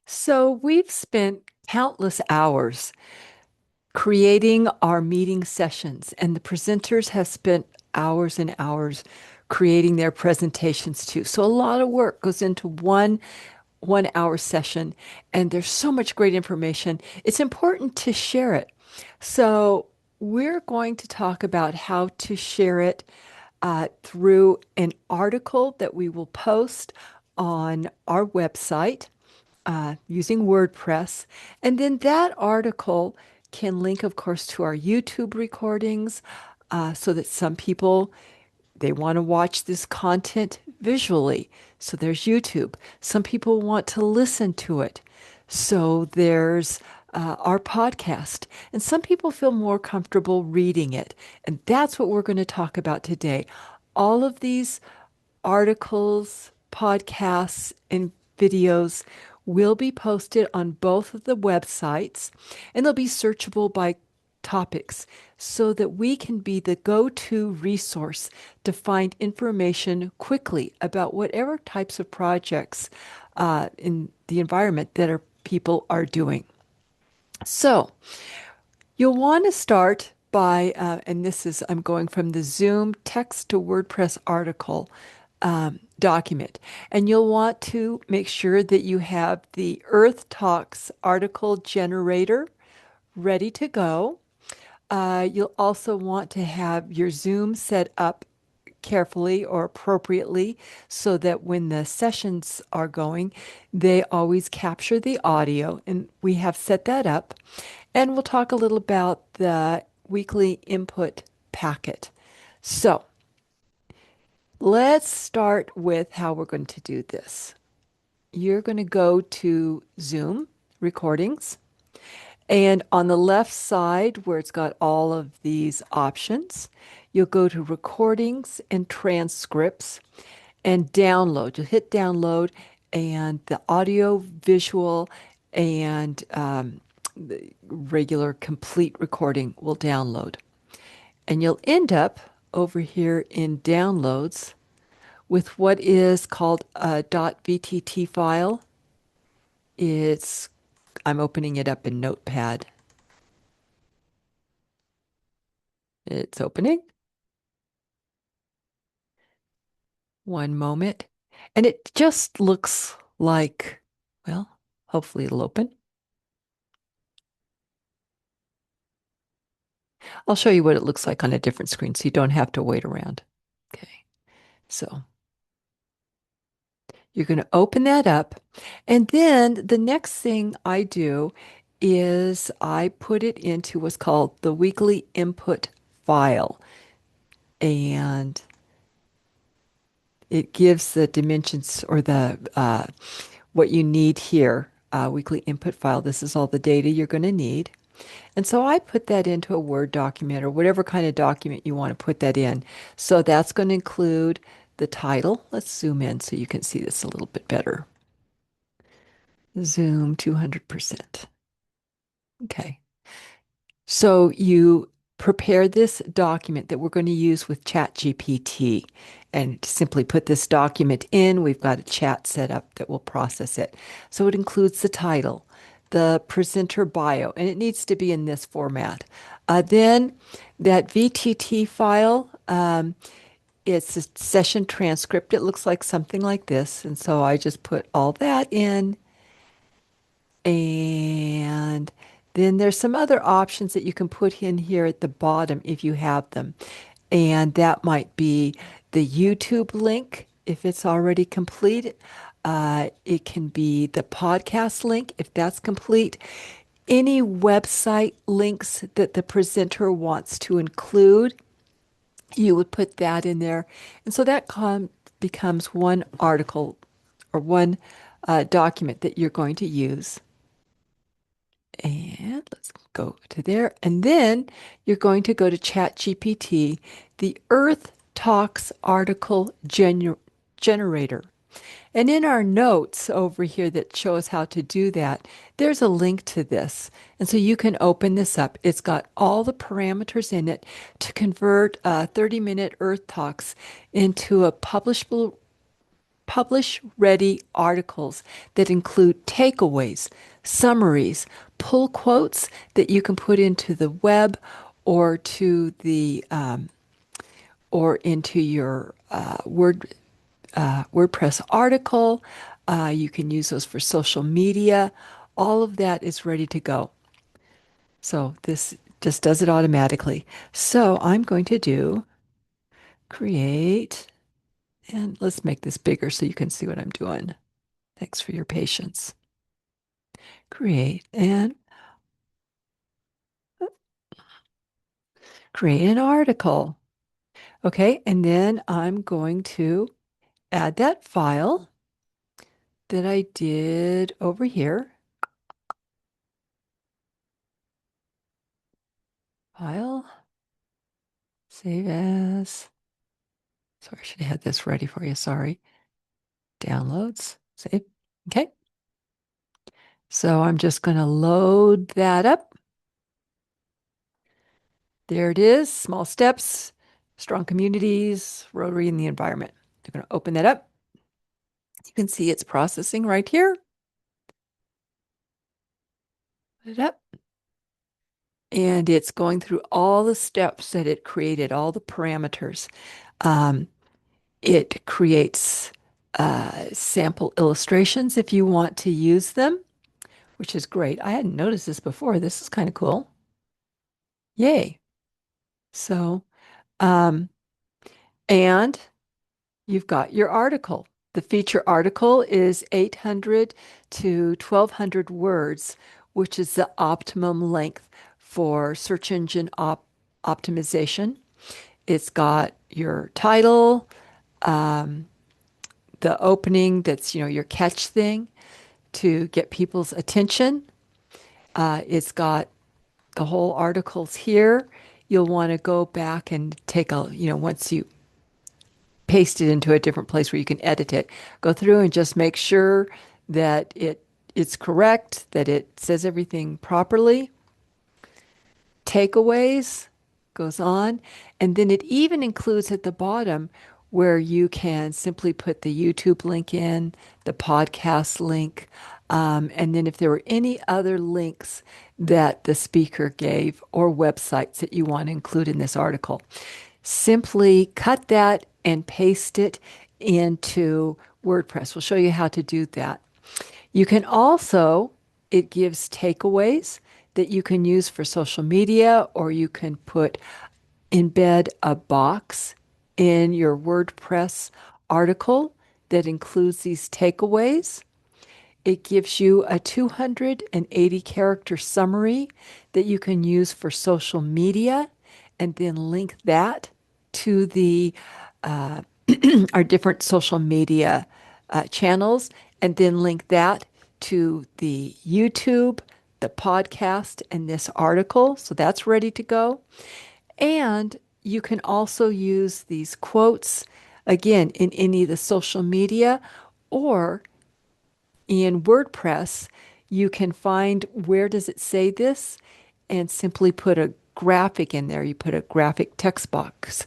So we've spent countless hours creating our meeting sessions, and the presenters have spent hours and hours creating their presentations too. So a lot of work goes into one hour session, and there's so much great information. It's important to share it. So we're going to talk about how to share it through an article that we will post on our website using WordPress. And then that article can link, of course, to our YouTube recordings so that some people they want to watch this content visually. So there's YouTube. Some people want to listen to it. So there's our podcast. And some people feel more comfortable reading it. And that's what we're going to talk about today. All of these articles, podcasts, and videos will be posted on both of the websites, and they'll be searchable by topics so that we can be the go-to resource to find information quickly about whatever types of projects in the environment that our people are doing. So you'll want to start by, and this is, I'm going from the Zoom text to WordPress article document. And you'll want to make sure that you have the Earth Talks article generator ready to go. You'll also want to have your Zoom set up carefully or appropriately so that when the sessions are going, they always capture the audio. And we have set that up. And we'll talk a little about the weekly input packet. So let's start with how we're going to do this. You're going to go to Zoom recordings. And on the left side, where it's got all of these options, you'll go to recordings and transcripts and download. You'll hit download, and the audio, visual, and the regular complete recording will download. And you'll end up over here in downloads with what is called a .vtt file. It's I'm opening it up in Notepad. It's opening. One moment. And it just looks like, well, hopefully it'll open. I'll show you what it looks like on a different screen so you don't have to wait around. Okay, so you're going to open that up. And then the next thing I do is I put it into what's called the weekly input file. And it gives the dimensions or the what you need here, weekly input file. This is all the data you're going to need. And so I put that into a Word document or whatever kind of document you want to put that in. So that's going to include the title. Let's zoom in so you can see this a little bit better. Zoom 200%. Okay. So you prepare this document that we're going to use with ChatGPT and simply put this document in. We've got a chat set up that will process it. So it includes the title, the presenter bio, and it needs to be in this format. Then that VTT file, it's a session transcript. It looks like something like this. And so I just put all that in. And then there's some other options that you can put in here at the bottom if you have them. And that might be the YouTube link if it's already complete. It can be the podcast link if that's complete. Any website links that the presenter wants to include, you would put that in there. And so that becomes one article or one document that you're going to use. And let's go to there. And then you're going to go to ChatGPT, the Earth Talks article generator. And in our notes over here that show us how to do that, there's a link to this. And so you can open this up. It's got all the parameters in it to convert 30-minute Earth Talks into a publishable publish ready articles that include takeaways, summaries, pull quotes that you can put into the web or to the or into your WordPress article. You can use those for social media. All of that is ready to go. So this just does it automatically. So I'm going to do create, and let's make this bigger so you can see what I'm doing. Thanks for your patience. Create and create an article. Okay, and then I'm going to add that file that I did over here. File, save as. Sorry, I should have had this ready for you. Sorry. Downloads, save. Okay. So I'm just going to load that up. There it is. Small steps, strong communities, Rotary in the environment. I'm going to open that up. You can see it's processing right here. Put it up. And it's going through all the steps that it created, all the parameters. Um, it creates sample illustrations if you want to use them, which is great. I hadn't noticed this before. This is kind of cool. Yay. So, um, and you've got your article. The feature article is 800 to 1200 words, which is the optimum length for search engine optimization. It's got your title, um, the opening that's, your catch thing to get people's attention. It's got the whole articles here. You'll want to go back and take once you paste it into a different place where you can edit it, go through and just make sure that it's correct, that it says everything properly. Takeaways goes on, and then it even includes at the bottom where you can simply put the YouTube link in, the podcast link, and then if there were any other links that the speaker gave or websites that you want to include in this article, simply cut that and paste it into WordPress. We'll show you how to do that. You can also, it gives takeaways that you can use for social media, or you can embed a box in your WordPress article that includes these takeaways. It gives you a 280 character summary that you can use for social media and then link that to the our different social media channels and then link that to the YouTube, the podcast, and this article. So that's ready to go. And you can also use these quotes again in any of the social media or in WordPress. You can find where does it say this and simply put a graphic in there. You put a graphic text box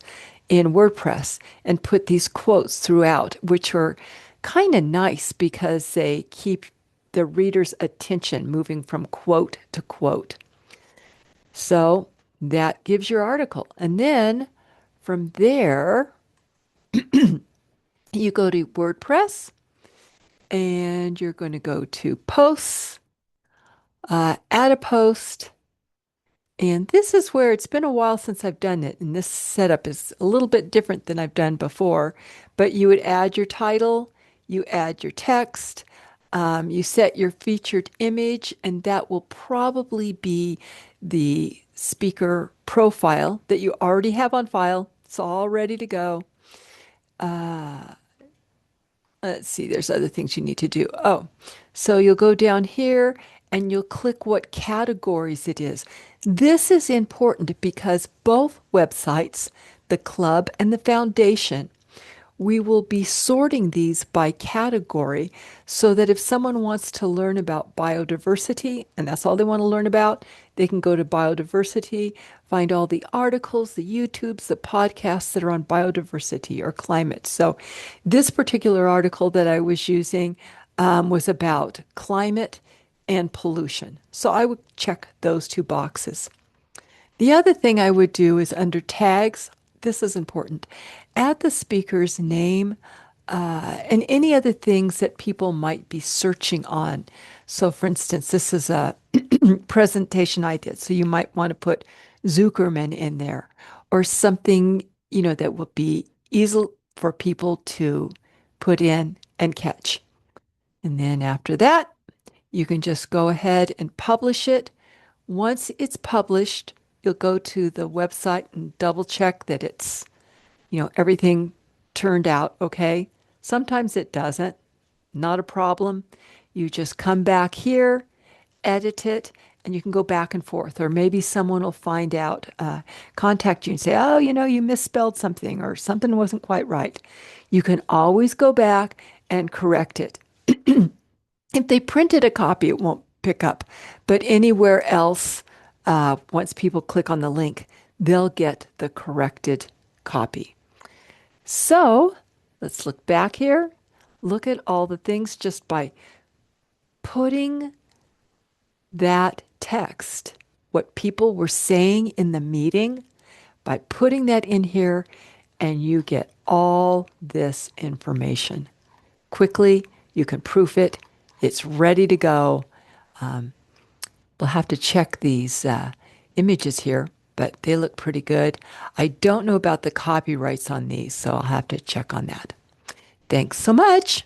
in WordPress and put these quotes throughout, which are kind of nice because they keep the reader's attention moving from quote to quote. So that gives your article. And then from there, you go to WordPress and you're going to go to posts, add a post. And this is where it's been a while since I've done it. And this setup is a little bit different than I've done before. But you would add your title, you add your text, you set your featured image, and that will probably be the speaker profile that you already have on file. It's all ready to go. Let's see, there's other things you need to do. Oh, so you'll go down here and you'll click what categories it is. This is important because both websites, the club and the foundation, we will be sorting these by category so that if someone wants to learn about biodiversity, and that's all they want to learn about, they can go to biodiversity. find all the articles, the YouTubes, the podcasts that are on biodiversity or climate. So, this particular article that I was using was about climate and pollution. So, I would check those two boxes. The other thing I would do is under tags, this is important, add the speaker's name and any other things that people might be searching on. So, for instance, this is a presentation I did. So, you might want to put Zuckerman in there or something, that will be easy for people to put in and catch. And then after that, you can just go ahead and publish it. Once it's published, you'll go to the website and double check that it's, everything turned out okay. Sometimes it doesn't, not a problem. You just come back here, edit it, and you can go back and forth. Or maybe someone will find out, contact you and say, oh, you misspelled something or something wasn't quite right. You can always go back and correct it. If they printed a copy, it won't pick up. But anywhere else, once people click on the link, they'll get the corrected copy. So let's look back here. Look at all the things just by putting that text, what people were saying in the meeting, by putting that in here, and you get all this information. Quickly, you can proof it. It's ready to go. We'll have to check these images here, but they look pretty good. I don't know about the copyrights on these, so I'll have to check on that. Thanks so much.